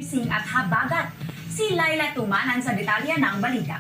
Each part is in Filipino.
Sing at habagat. Si Laila Tumanan sa detalye ng balita.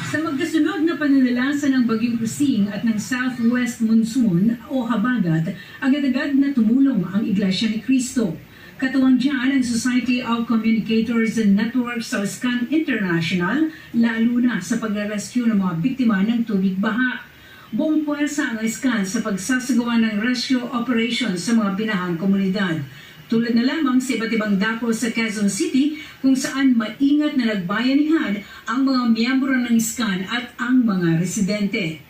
Sa magkasunod na pananalasa ng Bagyong Kusing at ng Southwest Monsoon o Habagat, agad-agad na tumulong ang Iglesia ni Cristo. Katuwang dyan ang Society of Communicators and Networks sa SCAN International, lalo na sa pag-rescue ng mga biktima ng tubig baha. Buong puwersa ang SCAN sa pagsasagawa ng rescue operations sa mga binahang komunidad. Tulad na lamang sa iba't ibang dako sa Quezon City kung saan maingat na nagbayanihan ang mga miyembro ng SCAN at ang mga residente.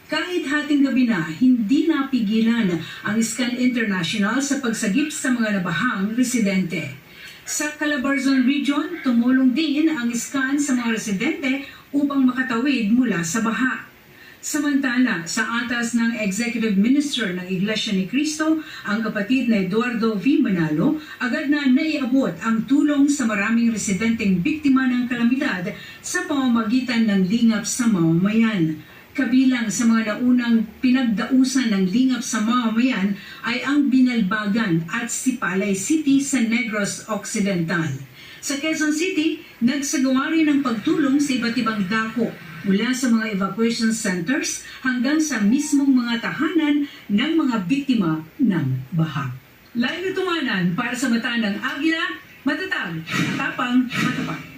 Kahit hating gabi na, hindi napigilan ang SCAN International sa pagsagip sa mga nabahang residente. Sa Calabarzon Region, tumulong din ang SCAN sa mga residente upang makatawid mula sa baha. Samantala, sa atas ng Executive Minister ng Iglesia ni Cristo, ang kapatid na Eduardo V. Manalo, agad na naiabot ang tulong sa maraming residenteng biktima ng kalamidad sa pamamagitan ng lingap sa mamamayan. Kabilang sa mga naunang pinagdausan ng lingap sa mamamayan ay ang Binalbagan at Sipalay City sa Negros Occidental. Sa Quezon City, nagsagawa rin ng pagtulong sa iba't ibang dako mula sa mga evacuation centers hanggang sa mismong mga tahanan ng mga biktima ng baha. Laila Tumanan para sa Mata ng Agila, matatag, matapang, matapat.